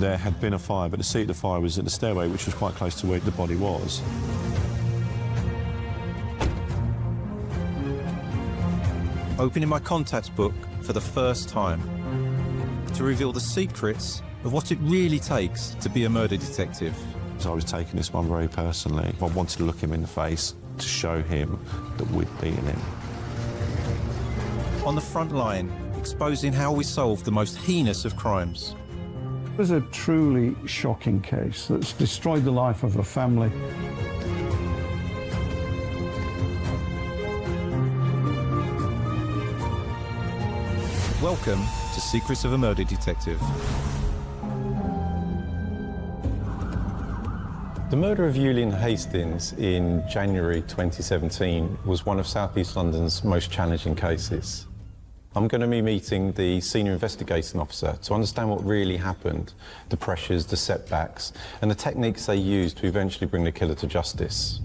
There had been a fire, but the seat of the fire was at the stairway, which was quite close to where the body was. Opening my contacts book for the first time to reveal the secrets of what it really takes to be a murder detective. So I was taking this one very personally. I wanted to look him in the face to show him that we'd beaten him. On the front line, exposing how we solve the most heinous of crimes. It was a truly shocking case that's destroyed the life of a family. Welcome to Secrets of a Murder Detective. The murder of Julian Hastings in January 2017 was one of South East London's most challenging cases. I'm going to be meeting the senior investigating officer to understand what really happened, the pressures, the setbacks, and the techniques they used to eventually bring the killer to justice.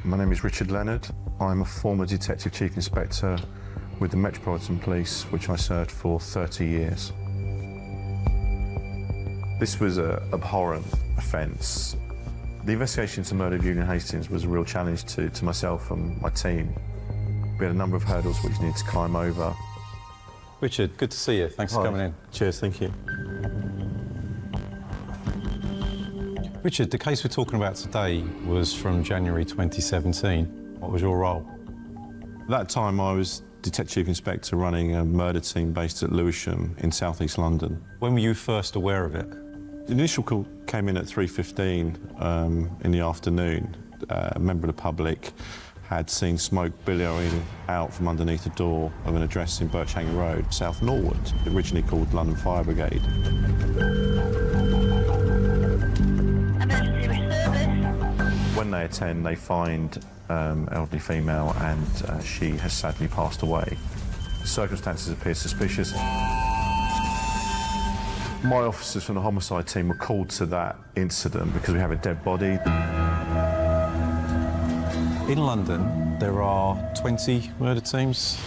My name is Richard Leonard. I'm a former Detective Chief Inspector with the Metropolitan Police, which I served for 30 years. This was an abhorrent offence. The investigation into the murder of Julian Hastings was a real challenge to myself and my team. We had a number of hurdles which we needed to climb over. Richard, good to see you. Thanks for coming in. Cheers, thank you. Richard, the case we're talking about today was from January 2017. What was your role? At that time, I was Detective Chief Inspector running a murder team based at Lewisham in South East London. When were you first aware of it? The initial call came in at 3:15 in the afternoon. A member of the public had seen smoke billowing out from underneath a door of an address in Birchhanger Road, South Norwood, originally called London Fire Brigade. Emergency service. When they attend, they find elderly female and she has sadly passed away. The circumstances appear suspicious. My officers from the homicide team were called to that incident because we have a dead body. In London, there are 20 murder teams,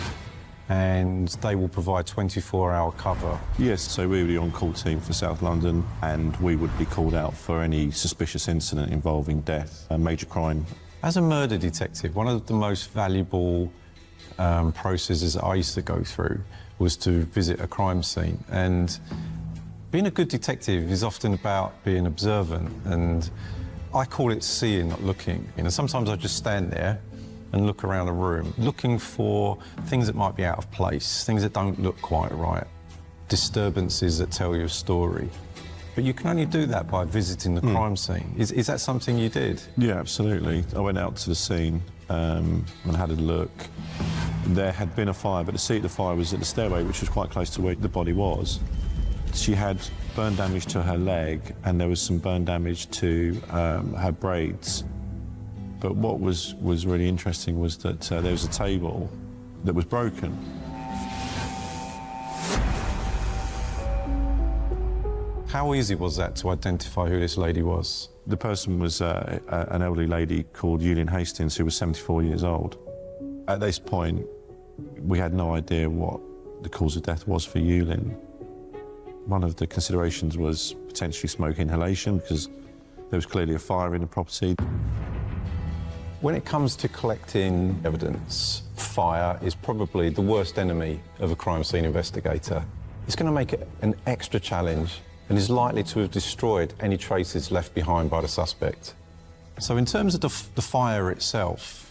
and they will provide 24-hour cover. Yes, so we were the on-call team for South London, and we would be called out for any suspicious incident involving death, a major crime. As a murder detective, one of the most valuable processes that I used to go through was to visit a crime scene. And being a good detective is often about being observant, and I call it seeing, not looking. You know, sometimes I just stand there and look around a room, looking for things that might be out of place, things that don't look quite right, disturbances that tell you a story. But you can only do that by visiting the crime scene. Is that something you did? Yeah, absolutely. I went out to the scene and had a look. There had been a fire, but the seat of the fire was at the stairway, which was quite close to where the body was. She had burn damage to her leg, and there was some burn damage to her braids. But what was really interesting was that there was a table that was broken. How easy was that to identify who this lady was? The person was an elderly lady called Julian Hastings, who was 74 years old. At this point, we had no idea what the cause of death was for Julian. One of the considerations was potentially smoke inhalation, because there was clearly a fire in the property. When it comes to collecting evidence, fire is probably the worst enemy of a crime scene investigator. It's going to make it an extra challenge and is likely to have destroyed any traces left behind by the suspect. So in terms of the fire itself,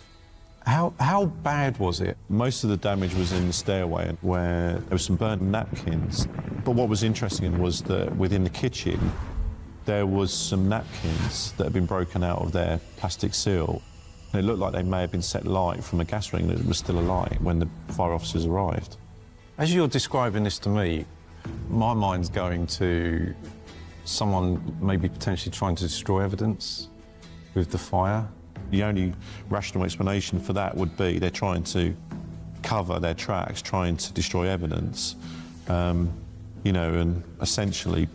how bad was it? Most of the damage was in the stairway, where there was some burnt napkins. But what was interesting was that within the kitchen, there was some napkins that had been broken out of their plastic seal. And it looked like they may have been set light from a gas ring that was still alight when the fire officers arrived. As you're describing this to me, my mind's going to someone maybe potentially trying to destroy evidence with the fire. The only rational explanation for that would be they're trying to cover their tracks, trying to destroy evidence, you know, and essentially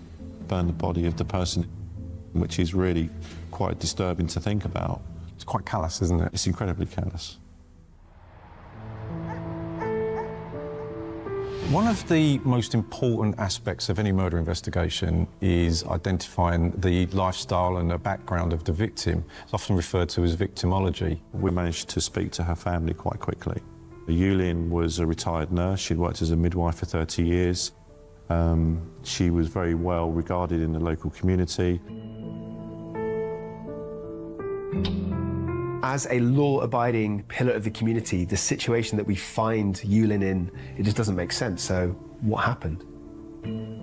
burn the body of the person, which is really quite disturbing to think about. It's quite callous, isn't it? It's incredibly callous. One of the most important aspects of any murder investigation is identifying the lifestyle and the background of the victim. It's often referred to as victimology. We managed to speak to her family quite quickly. Yulin was a retired nurse. She'd worked as a midwife for 30 years. She was very well regarded in the local community. As a law-abiding pillar of the community, the situation that we find Yulin in, it just doesn't make sense. So what happened?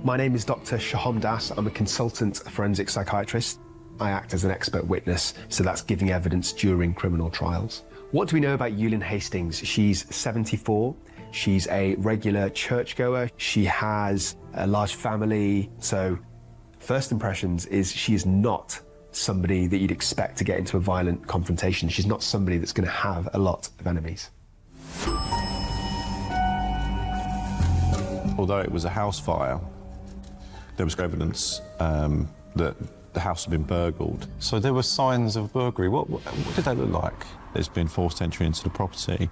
My name is Dr. Shaham Das. I'm a consultant forensic psychiatrist. I act as an expert witness, so that's giving evidence during criminal trials. What do we know about Yulin Hastings? She's 74. She's a regular churchgoer. She has a large family. So first impressions is she is not somebody that you'd expect to get into a violent confrontation. She's not somebody that's going to have a lot of enemies. Although it was a house fire, there was evidence that the house had been burgled. So there were signs of burglary. What did they look like? There's been forced entry into the property.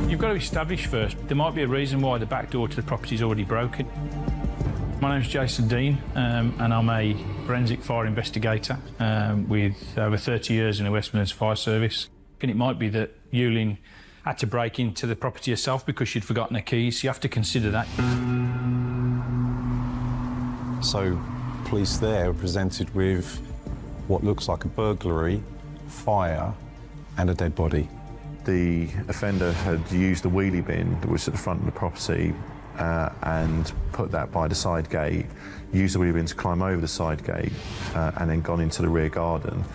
You've got to establish first, there might be a reason why the back door to the property is already broken. My name's Jason Dean, and I'm a forensic fire investigator with over 30 years in the West Midlands Fire Service. And it might be that Yulin had to break into the property herself because she'd forgotten her keys. You have to consider that. So police there were presented with what looks like a burglary, fire, and a dead body. The offender had used the wheelie bin that was at the front of the property and put that by the side gate, used the wheelie bin to climb over the side gate and then gone into the rear garden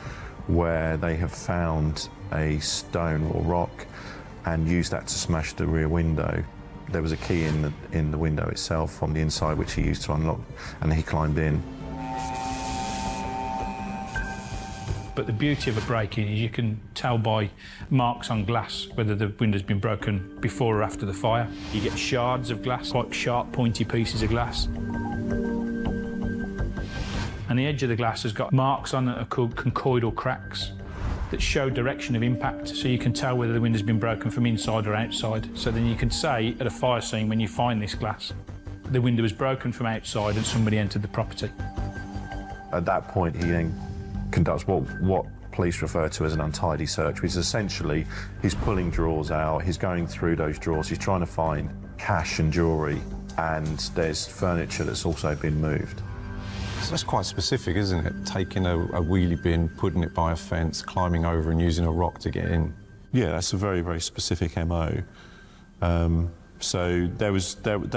where they have found a stone or rock and used that to smash the rear window. There was a key in the window itself from the inside which he used to unlock, and he climbed in. But the beauty of a break-in is you can tell by marks on glass whether the window's been broken before or after the fire. You get shards of glass, quite sharp, pointy pieces of glass. And the edge of the glass has got marks on it that are called conchoidal cracks that show direction of impact, so you can tell whether the window's been broken from inside or outside. So then you can say at a fire scene when you find this glass, the window was broken from outside and somebody entered the property. At that point, he then conducts what police refer to as an untidy search, which is essentially he's pulling drawers out, he's going through those drawers, he's trying to find cash and jewellery, and there's furniture that's also been moved. So that's quite specific, isn't it? Taking a wheelie bin, putting it by a fence, climbing over and using a rock to get in. Yeah, that's a very, very specific MO. So that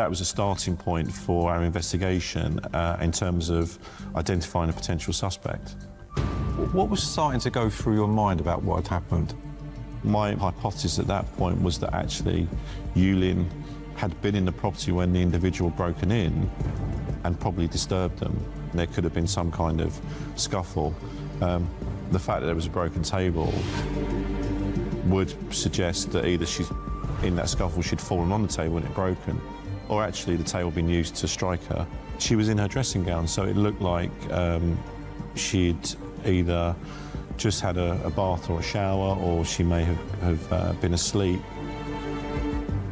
was a starting point for our investigation in terms of identifying a potential suspect. What was starting to go through your mind about what had happened? My hypothesis at that point was that actually Yulin had been in the property when the individual broken in and probably disturbed them. There could have been some kind of scuffle. The fact that there was a broken table would suggest that either she's in that scuffle, she'd fallen on the table and it broken, or actually the table been used to strike her. She was in her dressing gown, so it looked like she'd either just had a bath or a shower, or she may have been asleep.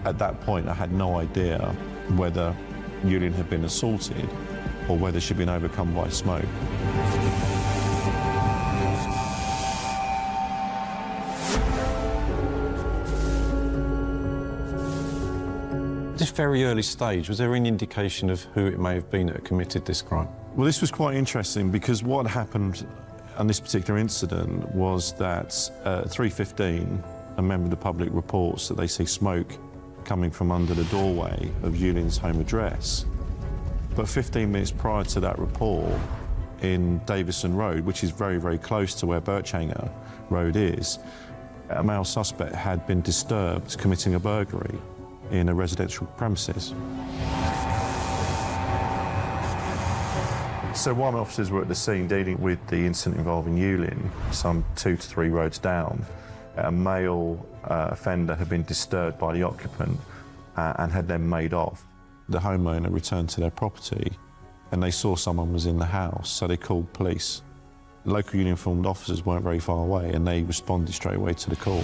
At that point, I had no idea whether Yulin had been assaulted or whether she'd been overcome by smoke. At this very early stage, was there any indication of who it may have been that had committed this crime? Well, this was quite interesting because what happened on this particular incident was that at 3:15, a member of the public reports that they see smoke coming from under the doorway of Yulin's home address. But 15 minutes prior to that report, in Davison Road, which is very, very close to where Birchhanger Road is, a male suspect had been disturbed committing a burglary in a residential premises. So while my officers were at the scene dealing with the incident involving Yulin, some 2 to 3 roads down, a male offender had been disturbed by the occupant and had then made off. The homeowner returned to their property and they saw someone was in the house, so they called police. Local uniformed officers weren't very far away, and they responded straight away to the call.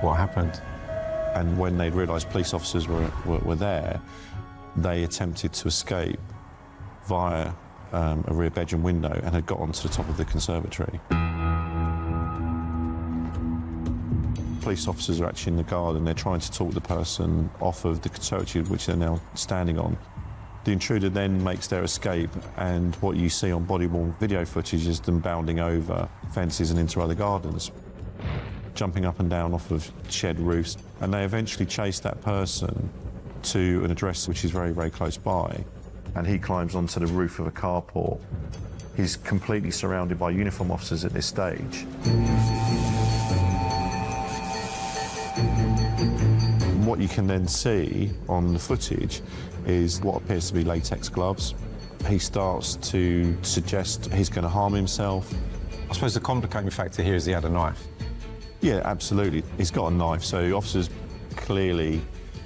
What happened? And when they realised police officers were there, they attempted to escape via a rear bedroom window and had got onto the top of the conservatory. Police officers are actually in the garden. They're trying to talk the person off of the conservatory, which they're now standing on. The intruder then makes their escape, and what you see on body-worn video footage is them bounding over fences and into other gardens, jumping up and down off of shed roofs. And they eventually chase that person to an address which is very, very close by. And he climbs onto the roof of a carport. He's completely surrounded by uniform officers at this stage. What you can then see on the footage is what appears to be latex gloves. He starts to suggest he's going to harm himself. I suppose the complicating factor here is he had a knife. Yeah, absolutely. He's got a knife, so officers clearly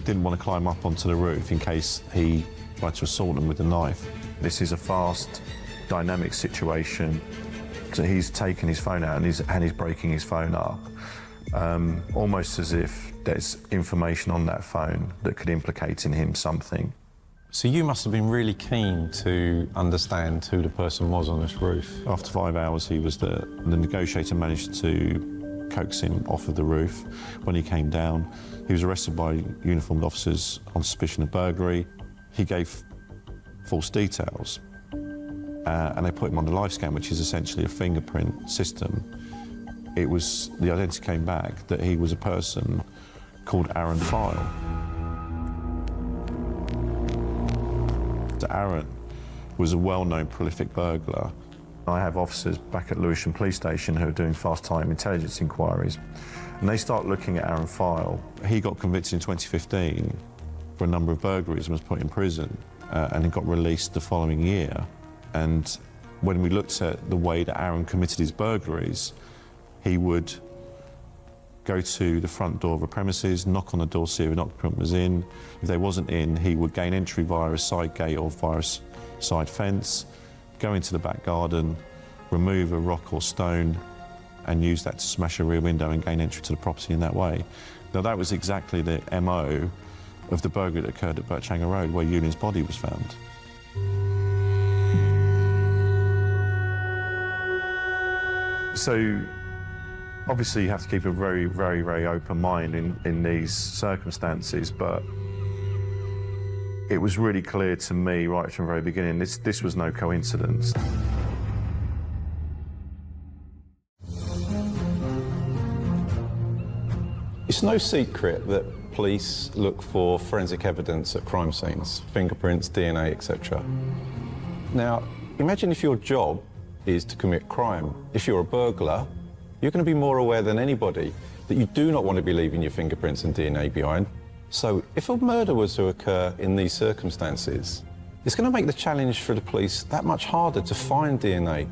didn't want to climb up onto the roof in case he tried to assault them with a knife. This is a fast, dynamic situation. So he's taken his phone out and he's breaking his phone up, almost as if there's information on that phone that could implicate in him something. So you must have been really keen to understand who the person was on this roof. After 5 hours, he was the negotiator managed to coax him off of the roof. When he came down, he was arrested by uniformed officers on suspicion of burglary. He gave false details, and they put him on the live scan, which is essentially a fingerprint system. The identity came back that he was a person called Aaron File. Aaron was a well-known prolific burglar. I have officers back at Lewisham Police Station who are doing fast-time intelligence inquiries, and they start looking at Aaron File. He got convicted in 2015 for a number of burglaries and was put in prison, and he got released the following year. And when we looked at the way that Aaron committed his burglaries, he would go to the front door of a premises, knock on the door, see if an occupant was in. If they wasn't in, he would gain entry via a side gate or via a side fence, go into the back garden, remove a rock or stone, and use that to smash a rear window and gain entry to the property in that way. Now, that was exactly the MO of the burglary that occurred at Birchanger Road, where Yulin's body was found. So, obviously, you have to keep a very, very, very open mind in these circumstances, but it was really clear to me right from the very beginning, this was no coincidence. It's no secret that police look for forensic evidence at crime scenes, fingerprints, DNA, etc. Now, imagine if your job is to commit crime. If you're a burglar, you're going to be more aware than anybody that you do not want to be leaving your fingerprints and DNA behind. So if a murder was to occur in these circumstances, it's going to make the challenge for the police that much harder to find DNA.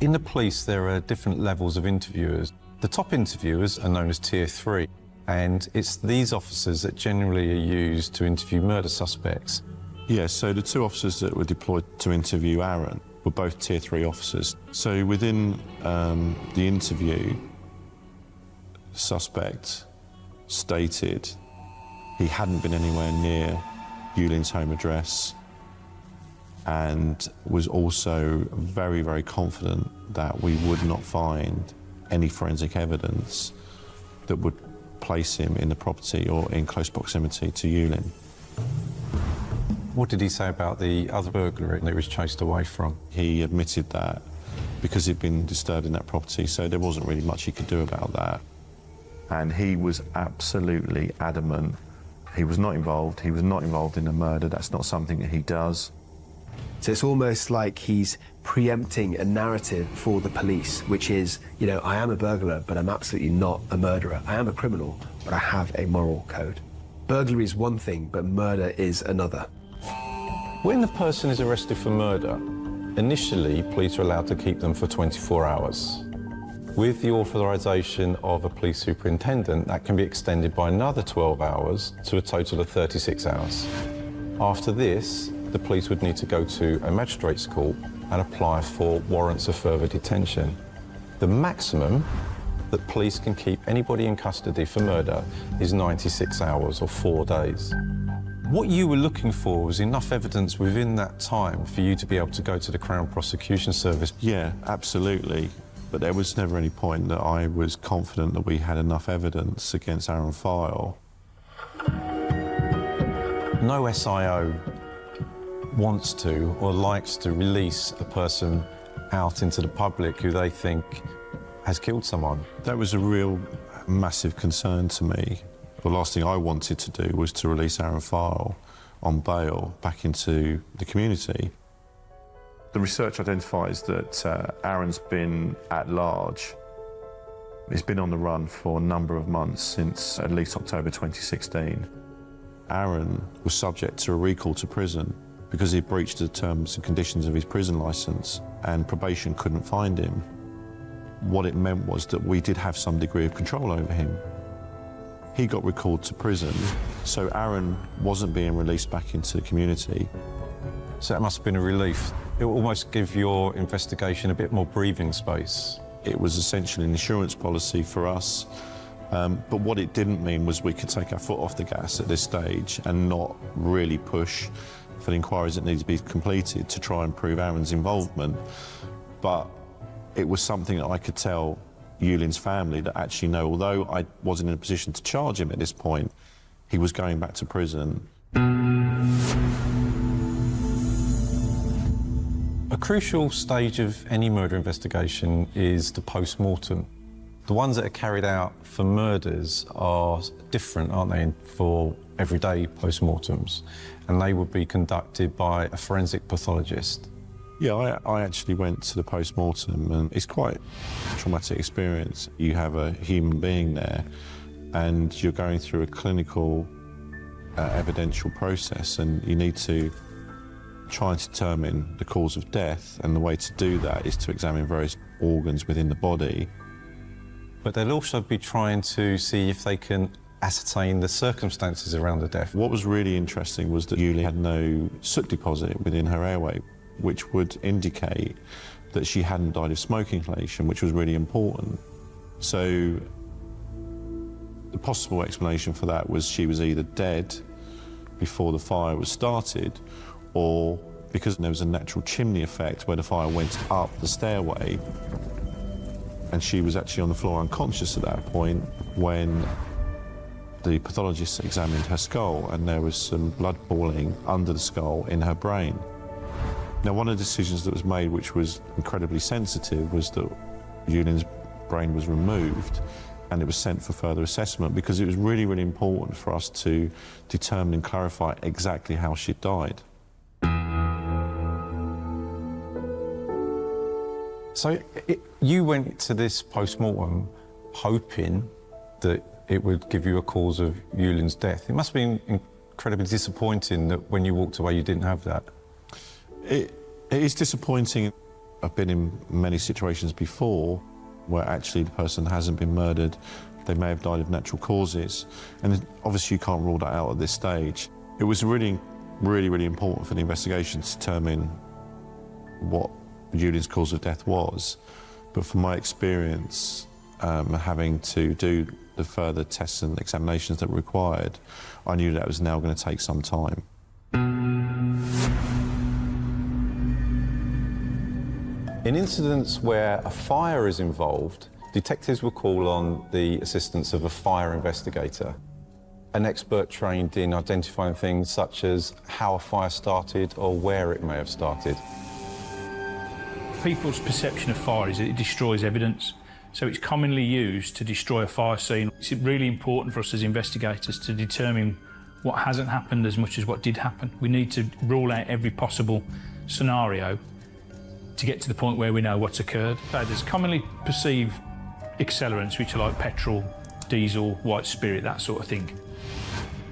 In the police, there are different levels of interviewers. The top interviewers are known as Tier 3. And it's these officers that generally are used to interview murder suspects. Yeah, so the two officers that were deployed to interview Aaron were both Tier 3 officers. So within the interview, the suspect stated he hadn't been anywhere near Yulin's home address and was also very, very confident that we would not find any forensic evidence that would place him in the property or in close proximity to Yulin. What did he say about the other burglary that he was chased away from? He admitted that because he'd been disturbed in that property, so there wasn't really much he could do about that. And he was absolutely adamant he was not involved. He was not involved in the murder. That's not something that he does. So it's almost like he's preempting a narrative for the police, which is, you know, I am a burglar, but I'm absolutely not a murderer. I am a criminal, but I have a moral code. Burglary is one thing, but murder is another. When the person is arrested for murder, initially police are allowed to keep them for 24 hours. With the authorisation of a police superintendent, that can be extended by another 12 hours to a total of 36 hours. After this, the police would need to go to a magistrate's court and apply for warrants of further detention. The maximum that police can keep anybody in custody for murder is 96 hours or 4 days. What you were looking for was enough evidence within that time for you to be able to go to the Crown Prosecution Service. Yeah, absolutely. But there was never any point that I was confident that we had enough evidence against Aaron File. No SIO wants to or likes to release a person out into the public who they think has killed someone. That was a real massive concern to me. The last thing I wanted to do was to release Aaron File on bail back into the community. The research identifies that Aaron's been at large. He's been on the run for a number of months since at least October 2016. Aaron was subject to a recall to prison because he breached the terms and conditions of his prison licence and probation couldn't find him. What it meant was that we did have some degree of control over him. He got recalled to prison, so Aaron wasn't being released back into the community. So that must have been a relief. It will almost give your investigation a bit more breathing space. It was essentially an insurance policy for us, but what it didn't mean was we could take our foot off the gas at this stage and not really push for the inquiries that need to be completed to try and prove Aaron's involvement. But it was something that I could tell Yulin's family that actually, no, although I wasn't in a position to charge him at this point, he was going back to prison. A crucial stage of any murder investigation is the post-mortem. The ones that are carried out for murders are different, aren't they, for everyday post-mortems? And they would be conducted by a forensic pathologist. Yeah, I actually went to the post-mortem and it's quite a traumatic experience. You have a human being there and you're going through a clinical evidential process and you need to try and determine the cause of death, and the way to do that is to examine various organs within the body. But they'll also be trying to see if they can ascertain the circumstances around the death. What was really interesting was that Yuli had no soot deposit within her airway, which would indicate that she hadn't died of smoke inhalation, which was really important. So the possible explanation for that was she was either dead before the fire was started, or because there was a natural chimney effect where the fire went up the stairway and she was actually on the floor unconscious at that point when the pathologist examined her skull and there was some blood pooling under the skull in her brain. Now, one of the decisions that was made, which was incredibly sensitive, was that Yulin's brain was removed and it was sent for further assessment because it was really, really important for us to determine and clarify exactly how she died. So you went to this post-mortem hoping that it would give you a cause of Yulin's death. It must have been incredibly disappointing that when you walked away you didn't have that. It is disappointing. I've been in many situations before where actually the person hasn't been murdered. They may have died of natural causes. And obviously you can't rule that out at this stage. It was really, really, really important for the investigation to determine what Yulin's cause of death was. But from my experience, having to do the further tests and examinations that were required, I knew that was now going to take some time. In incidents where a fire is involved, detectives will call on the assistance of a fire investigator, an expert trained in identifying things such as how a fire started or where it may have started. People's perception of fire is that it destroys evidence, so it's commonly used to destroy a fire scene. It's really important for us as investigators to determine what hasn't happened as much as what did happen. We need to rule out every possible scenario to get to the point where we know what's occurred. So there's commonly perceived accelerants, which are like petrol, diesel, white spirit, that sort of thing.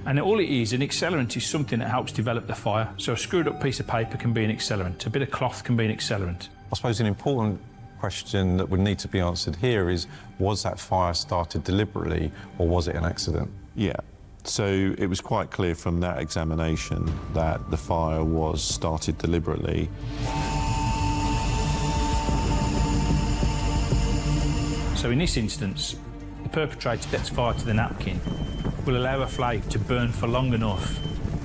And all it is, an accelerant is something that helps develop the fire. So a screwed up piece of paper can be an accelerant, a bit of cloth can be an accelerant. I suppose an important question that would need to be answered here is, was that fire started deliberately or was it an accident? Yeah. So it was quite clear from that examination that the fire was started deliberately. So in this instance, the perpetrator sets fire to the napkin, will allow a flame to burn for long enough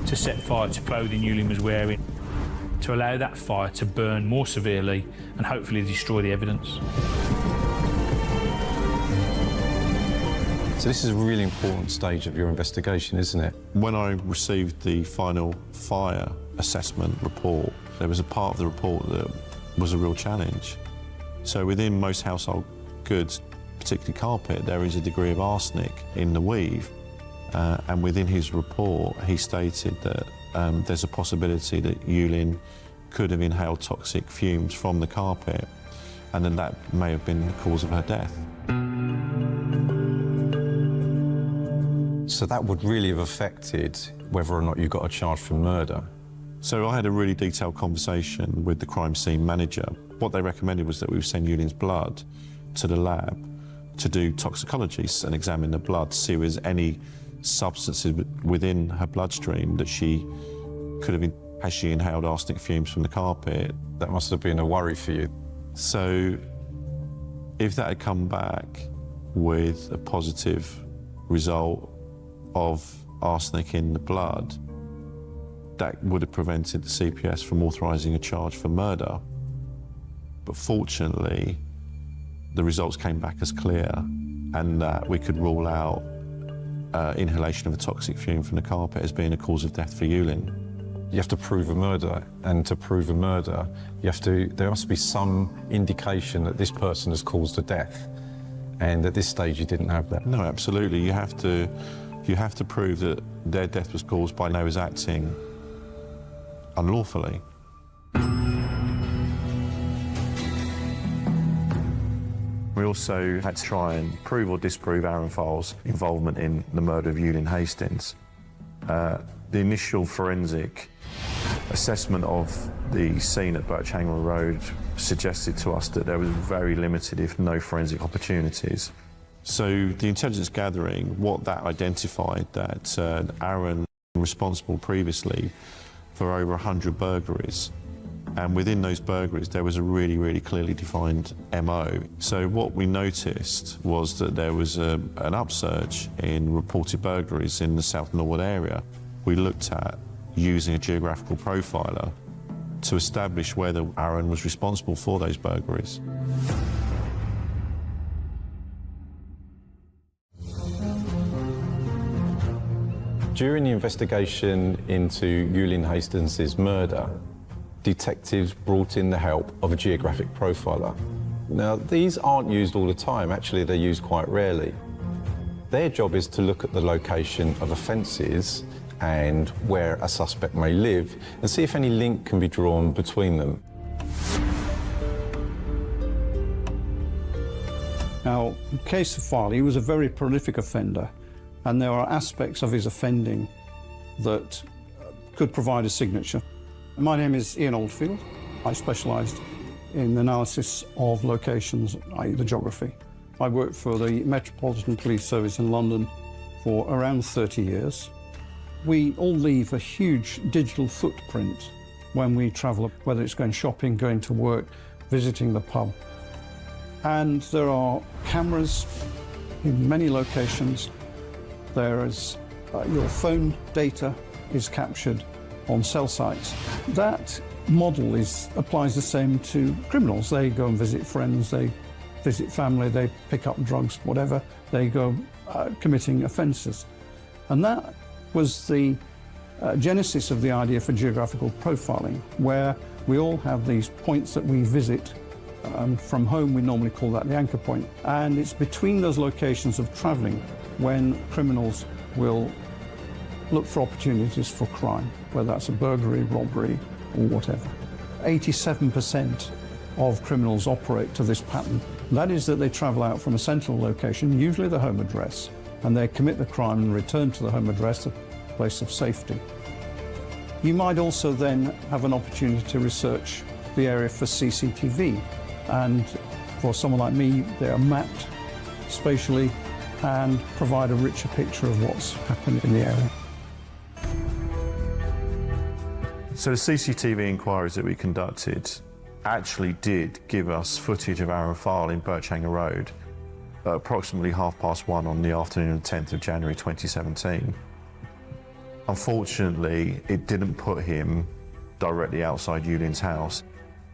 to set fire to clothing Yulin was wearing, to allow that fire to burn more severely and hopefully destroy the evidence. So this is a really important stage of your investigation, isn't it? When I received the final fire assessment report, there was a part of the report that was a real challenge. So within most household goods, particularly carpet, there is a degree of arsenic in the weave. And within his report, he stated that there's a possibility that Yulin could have inhaled toxic fumes from the carpet, and then that may have been the cause of her death. So that would really have affected whether or not you got a charge for murder. So I had a really detailed conversation with the crime scene manager. What they recommended was that we send Yulin's blood to the lab to do toxicology and examine the blood to see if there's any substances within her bloodstream that she could have, has she inhaled arsenic fumes from the carpet. That must have been a worry for you. So if that had come back with a positive result of arsenic in the blood, that would have prevented the CPS from authorising a charge for murder. But fortunately, the results came back as clear, and that we could rule out inhalation of a toxic fume from the carpet as being a cause of death for Yulin. You have to prove a murder, and to prove a murder, there must be some indication that this person has caused a death. And at this stage, you didn't have that. No, absolutely. You have to prove that their death was caused by no was acting unlawfully. We also had to try and prove or disprove Aaron Files' involvement in the murder of Yulin Hastings. The initial forensic assessment of the scene at Birchangel Road suggested to us that there was very limited, if no, forensic opportunities. So the intelligence gathering, what that identified, that Aaron was responsible previously for over 100 burglaries. And within those burglaries, there was a really, really clearly defined MO. So what we noticed was that there was an upsurge in reported burglaries in the South Norwood area. We looked at using a geographical profiler to establish whether Aaron was responsible for those burglaries. During the investigation into Yulin Hastings' murder, detectives brought in the help of a geographic profiler. Now, these aren't used all the time. Actually, they're used quite rarely. Their job is to look at the location of offences and where a suspect may live and see if any link can be drawn between them. Now, in case of Farley, he was a very prolific offender, and there are aspects of his offending that could provide a signature. My name is Ian Oldfield. I specialised in the analysis of locations, i.e. the geography. I worked for the Metropolitan Police Service in London for around 30 years. We all leave a huge digital footprint when we travel, whether it's going shopping, going to work, visiting the pub. And there are cameras in many locations. There is your phone data is captured on cell sites. That model applies the same to criminals. They go and visit friends, they visit family, they pick up drugs, whatever. They go committing offences. And that was the genesis of the idea for geographical profiling, where we all have these points that we visit. From home, we normally call that the anchor point. And it's between those locations of travelling when criminals will look for opportunities for crime, whether that's a burglary, robbery, or whatever. 87% of criminals operate to this pattern. That is that they travel out from a central location, usually the home address, and they commit the crime and return to the home address, a place of safety. You might also then have an opportunity to research the area for CCTV, and For someone like me, they are mapped spatially and provide a richer picture of what's happened in the area. So the CCTV inquiries that we conducted actually did give us footage of Aaron File in Birchanger Road at approximately 1:30 on the afternoon of the 10th of January 2017. Unfortunately, it didn't put him directly outside Yulin's house,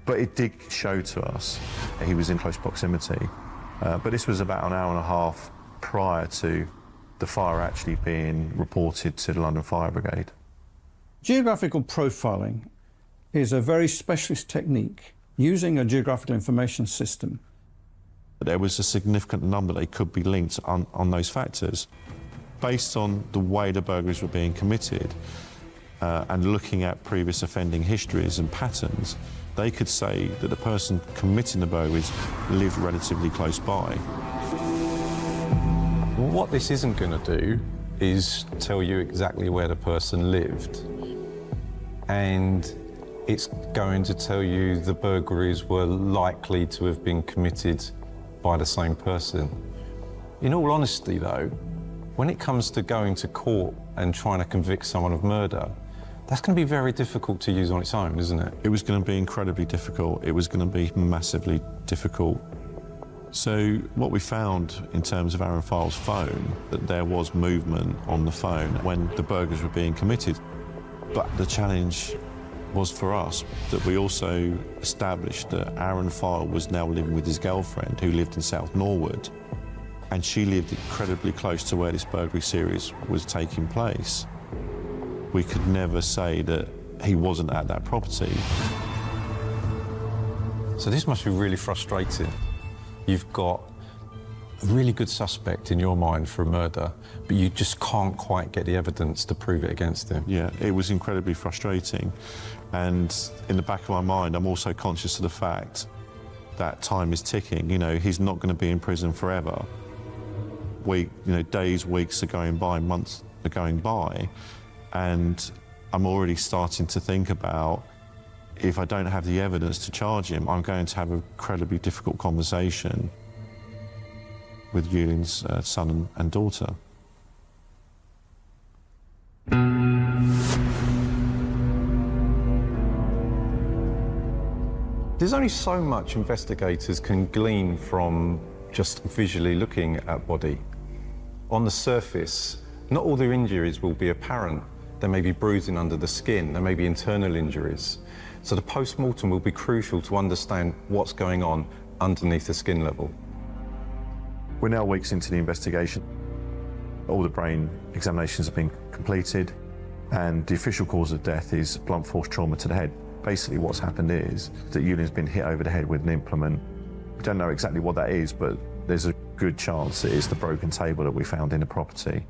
but it did show to us that he was in close proximity. But this was about an hour and a half prior to the fire actually being reported to the London Fire Brigade. Geographical profiling is a very specialist technique using a geographical information system. There was a significant number that could be linked on those factors. Based on the way the burglaries were being committed and looking at previous offending histories and patterns, they could say that the person committing the burglaries lived relatively close by. What this isn't going to do is tell you exactly where the person lived. And it's going to tell you the burglaries were likely to have been committed by the same person. In all honesty, though, when it comes to going to court and trying to convict someone of murder, that's going to be very difficult to use on its own, isn't it? It was going to be incredibly difficult. It was going to be massively difficult. So what we found in terms of Aaron File's phone, that there was movement on the phone when the burglaries were being committed. But the challenge was for us that we also established that Aaron File was now living with his girlfriend who lived in South Norwood, and she lived incredibly close to where this burglary series was taking place. We could never say that he wasn't at that property. So this must be really frustrating. You've got a really good suspect in your mind for a murder, but you just can't quite get the evidence to prove it against him. Yeah, it was incredibly frustrating. And in the back of my mind, I'm also conscious of the fact that time is ticking. You know, he's not going to be in prison forever. Days, weeks are going by, months are going by, and I'm already starting to think about, if I don't have the evidence to charge him, I'm going to have an incredibly difficult conversation with Yulin's son and daughter. There's only so much investigators can glean from just visually looking at body. On the surface, not all the injuries will be apparent. There may be bruising under the skin, there may be internal injuries. So the post-mortem will be crucial to understand what's going on underneath the skin level. We're now weeks into the investigation. All the brain examinations have been completed, and the official cause of death is blunt force trauma to the head. Basically what's happened is that Yulin's been hit over the head with an implement. We don't know exactly what that is, but there's a good chance it is the broken table that we found in the property.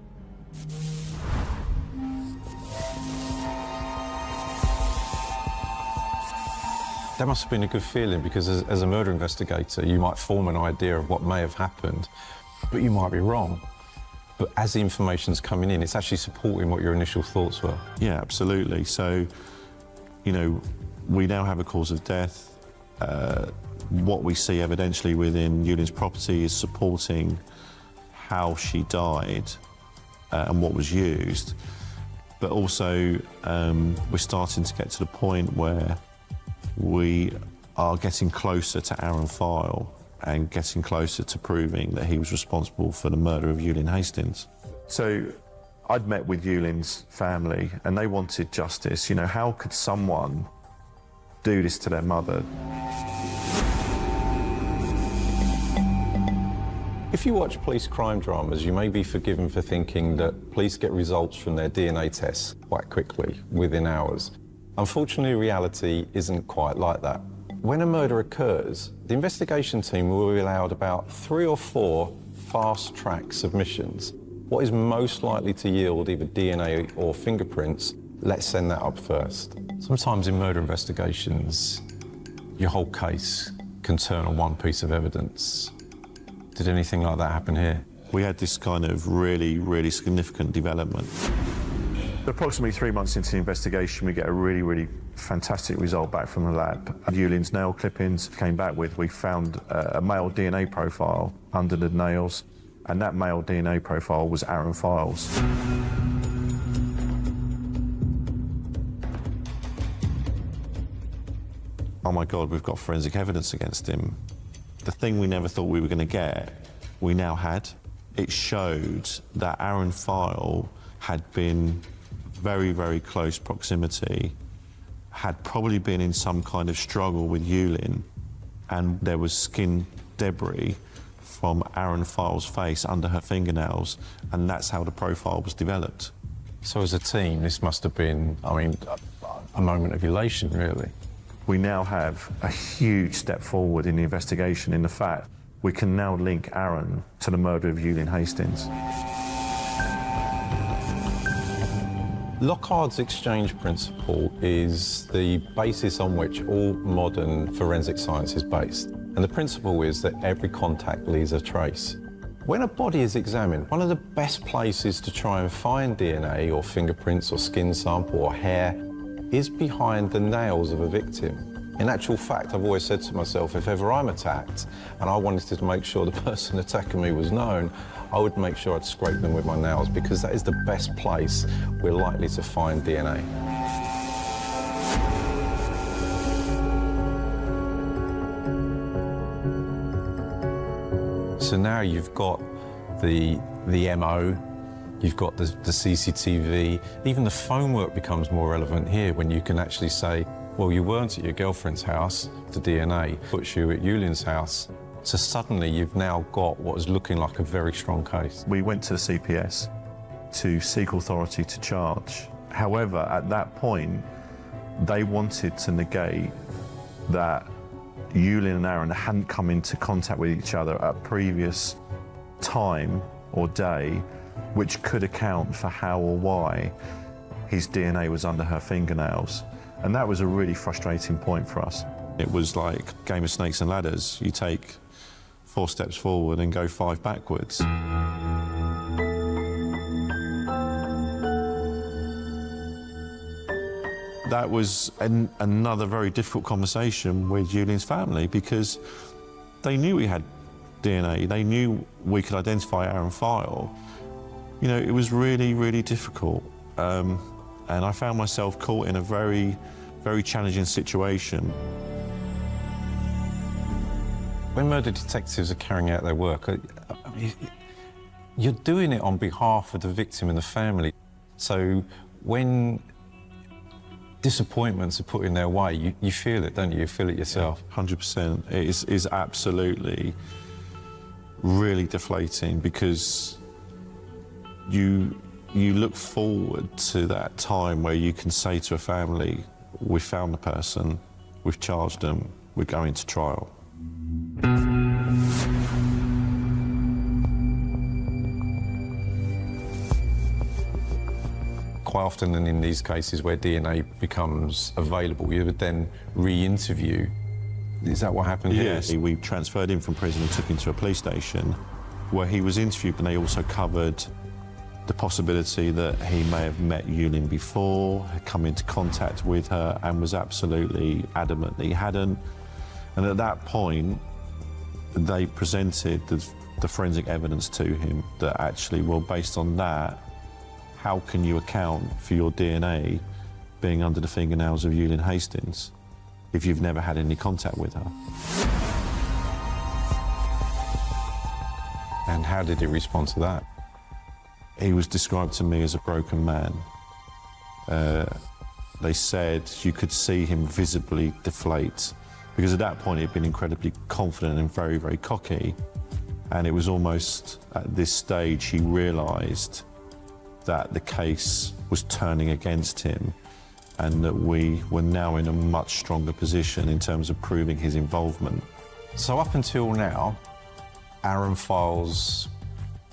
That must have been a good feeling, because as a murder investigator, you might form an idea of what may have happened, but you might be wrong. But as the information's coming in, it's actually supporting what your initial thoughts were. Yeah, absolutely. So, we now have a cause of death. What we see evidentially within Yulin's property is supporting how she died and what was used. But also, we're starting to get to the point where we are getting closer to Aaron File and getting closer to proving that he was responsible for the murder of Yulin Hastings. So I'd met with Yulin's family and they wanted justice. How could someone do this to their mother? If you watch police crime dramas, you may be forgiven for thinking that police get results from their DNA tests quite quickly, within hours. Unfortunately, reality isn't quite like that. When a murder occurs, the investigation team will be allowed about 3 or 4 fast-track submissions. What is most likely to yield either DNA or fingerprints, let's send that up first. Sometimes in murder investigations, your whole case can turn on one piece of evidence. Did anything like that happen here? We had this kind of really, really significant development. Approximately 3 months into the investigation, we get a really fantastic result back from the lab. Yulin's nail clippings came back with, we found a male DNA profile under the nails, and that male DNA profile was Aaron Files. Oh my God, we've got forensic evidence against him. The thing we never thought we were going to get, we now had. It showed that Aaron File had been very close proximity, had probably been in some kind of struggle with Yulin, and there was skin debris from Aaron File's face under her fingernails, and that's how the profile was developed. So as a team, this must have been, I mean, a moment of elation, really. We now have a huge step forward in the investigation in the fact we can now link Aaron to the murder of Yulin Hastings. Lockhardt's exchange principle is the basis on which all modern forensic science is based. And the principle is that every contact leaves a trace. When a body is examined, one of the best places to try and find DNA or fingerprints or skin sample or hair is behind the nails of a victim. In actual fact, I've always said to myself, if ever I'm attacked and I wanted to make sure the person attacking me was known, I would make sure I'd scrape them with my nails, because that is the best place we're likely to find DNA. So now you've got the MO, you've got the CCTV, even the phone work becomes more relevant here when you can actually say, well, you weren't at your girlfriend's house, the DNA puts you at Yulin's house. So suddenly you've now got what is looking like a very strong case. We went to the CPS to seek authority to charge. However, at that point, they wanted to negate that Yulin and Aaron hadn't come into contact with each other at a previous time or day, which could account for how or why his DNA was under her fingernails. And that was a really frustrating point for us. It was like a game of snakes and ladders. You take 4 steps forward and go 5 backwards. That was another very difficult conversation with Yulin's family, because they knew we had DNA. They knew we could identify Aaron File. You know, it was really difficult. And I found myself caught in a very challenging situation. When murder detectives are carrying out their work, you're doing it on behalf of the victim and the family. So when disappointments are put in their way, you feel it, don't you? You feel it yourself. 100%. It is absolutely really deflating, because you look forward to that time where you can say to a family, we've found the person, we've charged them, we're going to trial. Quite often, and in these cases where DNA becomes available, you would then re-interview. Is that what happened here? Yes, we transferred him from prison and took him to a police station where he was interviewed, and they also covered the possibility that he may have met Yulin before, had come into contact with her, and was absolutely adamant that he hadn't. And at that point, they presented the forensic evidence to him that actually, well, based on that, how can you account for your DNA being under the fingernails of Yulin Hastings if you've never had any contact with her? And how did he respond to that? He was described to me as a broken man. They said you could see him visibly deflate, because at that point he'd been incredibly confident and very cocky. And it was almost at this stage he realised that the case was turning against him, and that we were now in a much stronger position in terms of proving his involvement. So up until now, Aaron File's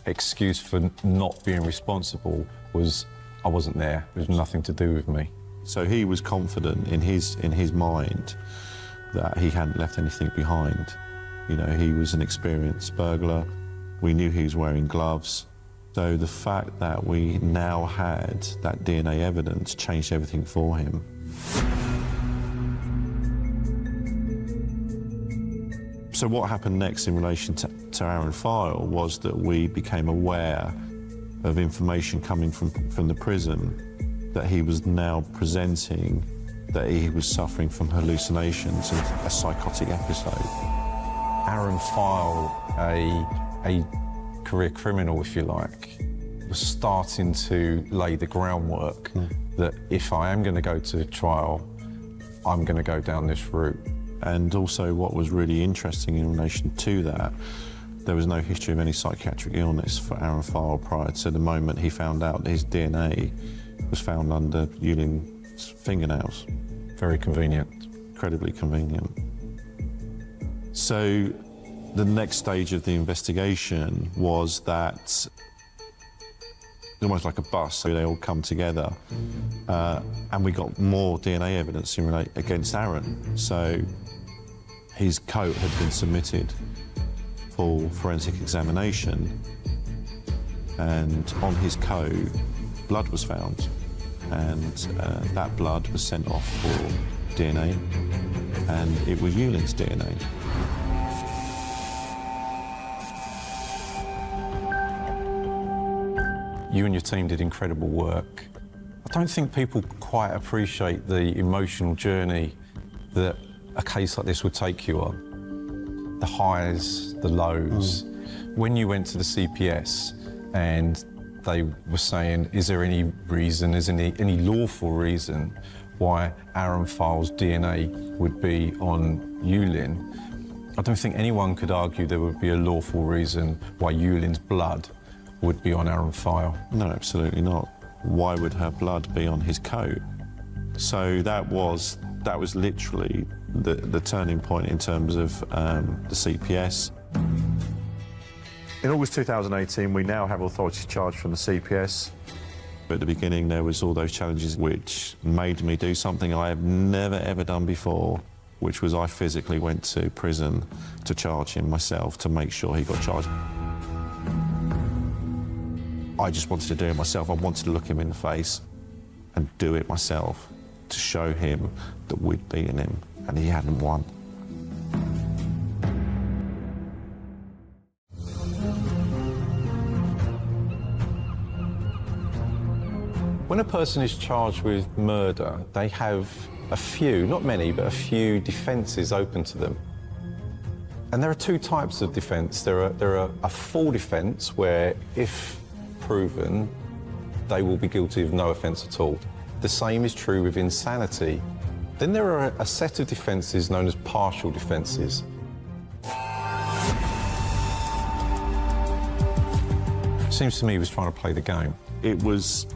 excuse for not being responsible was, I wasn't there, it was nothing to do with me. So he was confident in his mind that he hadn't left anything behind. You know, he was an experienced burglar. We knew he was wearing gloves. So the fact that we now had that DNA evidence changed everything for him. So what happened next in relation to Aaron File was that we became aware of information coming from the prison that he was now presenting that he was suffering from hallucinations and a psychotic episode. Aaron File, a career criminal, if you like, was starting to lay the groundwork that if I am going to go to trial, I'm going to go down this route. And also what was really interesting in relation to that, there was no history of any psychiatric illness for Aaron File prior to the moment he found out that his DNA was found under Yulin's fingernails. Very convenient. Incredibly convenient. So the next stage of the investigation was that, almost like a bus, so they all come together, and we got more DNA evidence against Aaron. So his coat had been submitted for forensic examination, and on his coat, blood was found, and that blood was sent off for DNA, and it was Yulin's DNA. You and your team did incredible work. I don't think people quite appreciate the emotional journey that a case like this would take you on. The highs, the lows. When you went to the CPS and they were saying, is there any reason, is there any lawful reason why Aaron File's DNA would be on Yulin, I don't think anyone could argue there would be a lawful reason why Yulin's blood would be on Aaron File. No, absolutely not. Why would her blood be on his coat? So that was literally the turning point in terms of the CPS. In August 2018, we now have authority charge from the CPS. At the beginning, there was all those challenges which made me do something I have never, ever done before, which was I physically went to prison to charge him myself to make sure he got charged. I just wanted to do it myself. I wanted to look him in the face and do it myself to show him that we'd beaten him and he hadn't won. When a person is charged with murder, they have a few, not many, but a few defences open to them. And there are two types of defence. There are a full defence where, if proven, they will be guilty of no offence at all. The same is true with insanity. Then there are a set of defences known as partial defences. Seems to me he was trying to play the game. It was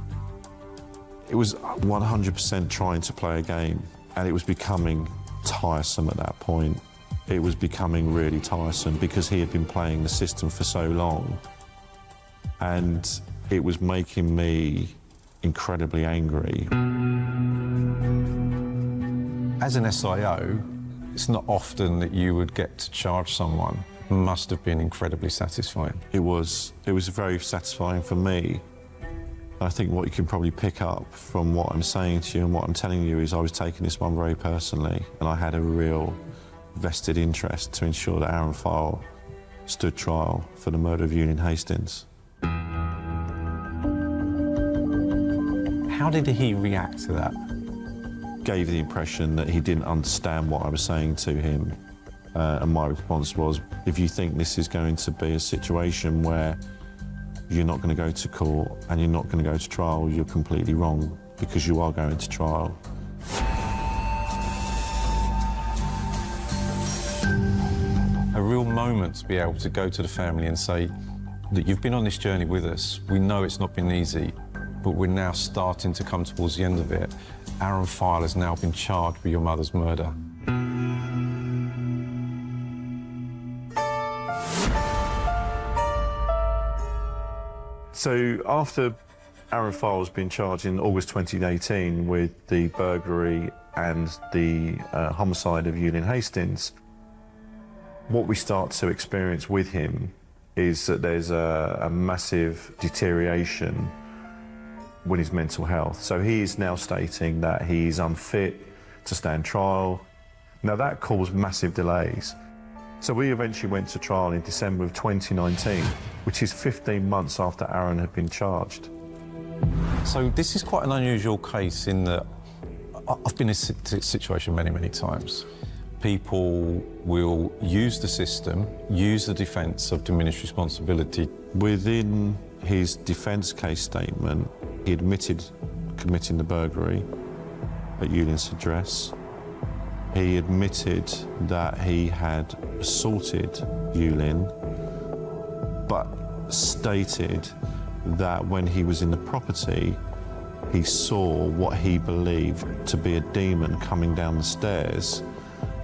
100% trying to play a game, and it was becoming tiresome at that point. It was becoming really tiresome because he had been playing the system for so long, and it was making me incredibly angry. As an SIO, it's not often that you would get to charge someone. It must have been incredibly satisfying. It was very satisfying for me. I think what you can probably pick up from what I'm saying to you and what I'm telling you is I was taking this one very personally, and I had a real vested interest to ensure that Aaron File stood trial for the murder of Yulin Hastings. How did he react to that? Gave the impression that he didn't understand what I was saying to him, and my response was, if you think this is going to be a situation where you're not going to go to court and you're not going to go to trial, you're completely wrong, because you are going to trial. A real moment to be able to go to the family and say that you've been on this journey with us. We know it's not been easy, but we're now starting to come towards the end of it. Aaron File has now been charged with your mother's murder. So after Aaron File has been charged in August 2018 with the burglary and the homicide of Yulin Hastings, what we start to experience with him is that there's a massive deterioration with his mental health. So he is now stating that he's unfit to stand trial. Now that caused massive delays. So we eventually went to trial in December of 2019, which is 15 months after Aaron had been charged. So this is quite an unusual case in that I've been in this situation many, many times. People will use the system, use the defence of diminished responsibility. Within his defence case statement, he admitted committing the burglary at Yulin's address. He admitted that he had assaulted Yulin, but stated that when he was in the property, he saw what he believed to be a demon coming down the stairs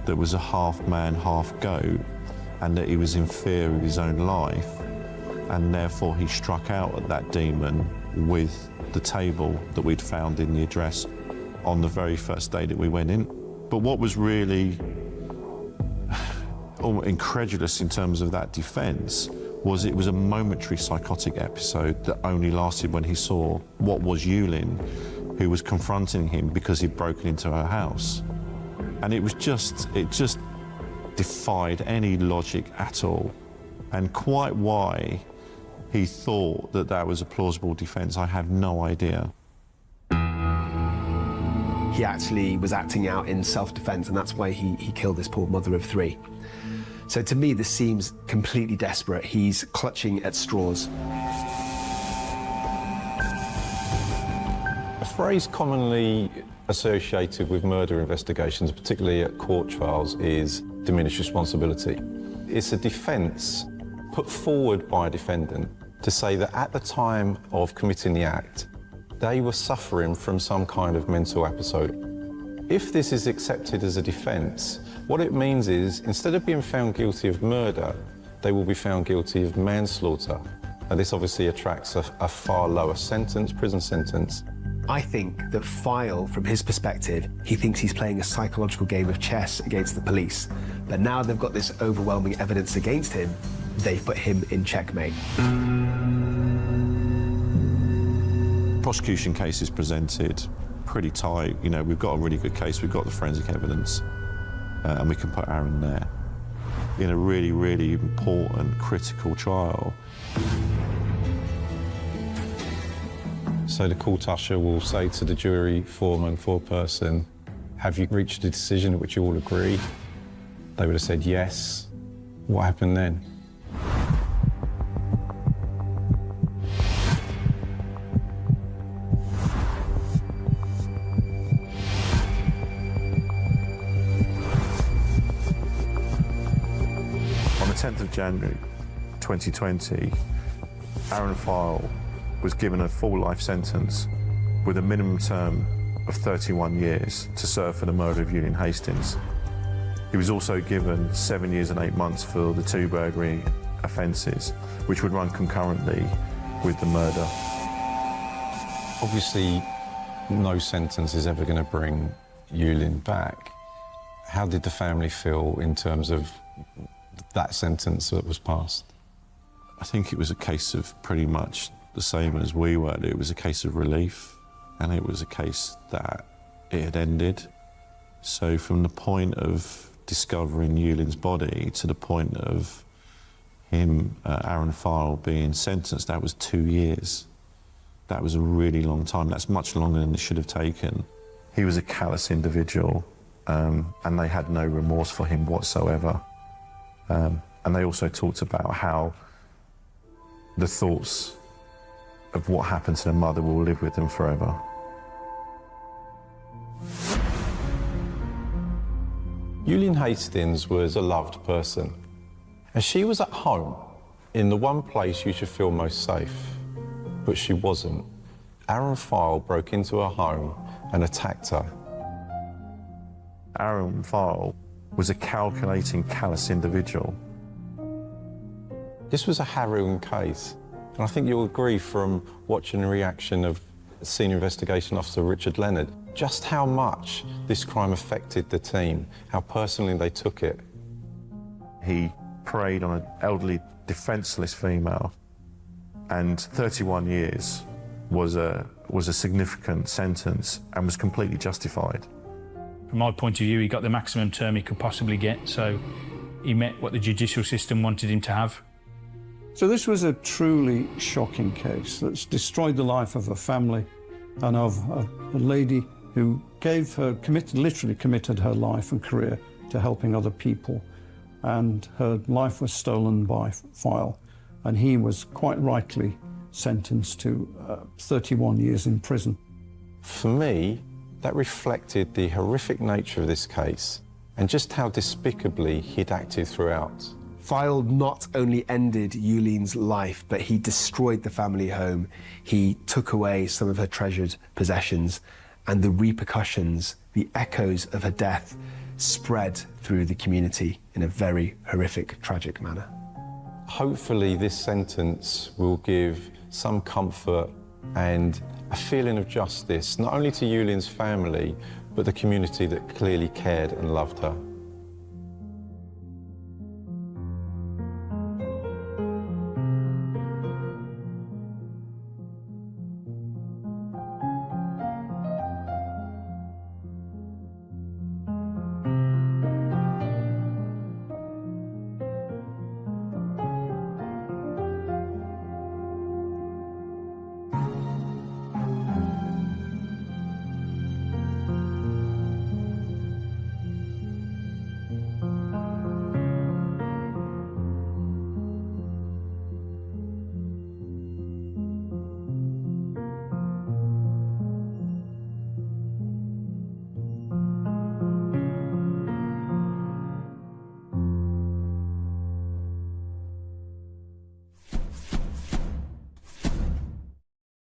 that was a half man, half goat, and that he was in fear of his own life, and therefore he struck out at that demon with the table that we'd found in the address on the very first day that we went in. But what was really incredulous in terms of that defence was it was a momentary psychotic episode that only lasted when he saw what was Yulin, who was confronting him because he'd broken into her house. And it just defied any logic at all. And quite why he thought that that was a plausible defence, I have no idea. He actually was acting out in self-defence, and that's why he killed this poor mother of three. So to me, this seems completely desperate. He's clutching at straws. A phrase commonly associated with murder investigations, particularly at court trials, is diminished responsibility. It's a defence put forward by a defendant to say that at the time of committing the act, they were suffering from some kind of mental episode. If this is accepted as a defence, what it means is, instead of being found guilty of murder, they will be found guilty of manslaughter. And this obviously attracts a far lower sentence, prison sentence. I think that File, from his perspective, he thinks he's playing a psychological game of chess against the police. But now they've got this overwhelming evidence against him, they've put him in checkmate. Prosecution case is presented pretty tight. You know, we've got a really good case, we've got the forensic evidence, and we can put Aaron there in a really, really important, critical trial. So the court usher will say to the jury, foreman, foreperson, have you reached a decision at which you all agree? They would have said yes. What happened then? On the 10th of January 2020, Aaron File was given a full life sentence with a minimum term of 31 years to serve for the murder of Yulin Hastings. He was also given 7 years and 8 months for the 2 burglary offences, which would run concurrently with the murder. Obviously, no sentence is ever going to bring Yulin back. How did the family feel in terms of that sentence that was passed? I think it was a case of pretty much the same as we were. It was a case of relief, and it was a case that it had ended. So from the point of discovering Yulin's body to the point of him, Aaron File, being sentenced, that was 2 years. That was a really long time. That's much longer than it should have taken. He was a callous individual, and they had no remorse for him whatsoever. And they also talked about how the thoughts of what happened to their mother will live with them forever. Yulin Hastings was a loved person, and she was at home in the one place you should feel most safe, but she wasn't. Aaron File broke into her home and attacked her. Aaron File was a calculating, callous individual. This was a harrowing case, and I think you'll agree from watching the reaction of Senior Investigation Officer Richard Leonard, just how much this crime affected the team, how personally they took it. He preyed on an elderly, defenceless female, and 31 years was a significant sentence and was completely justified. From my point of view, he got the maximum term he could possibly get, so he met what the judicial system wanted him to have. So this was a truly shocking case that's destroyed the life of a family and of a lady who literally committed her life and career to helping other people. And her life was stolen by Fyle, and he was quite rightly sentenced to 31 years in prison. For me, that reflected the horrific nature of this case and just how despicably he'd acted throughout. Fyle not only ended Yulene's life, but he destroyed the family home. He took away some of her treasured possessions, and the repercussions, the echoes of her death, spread through the community in a very horrific, tragic manner. Hopefully this sentence will give some comfort and a feeling of justice, not only to Yulene's family, but the community that clearly cared and loved her.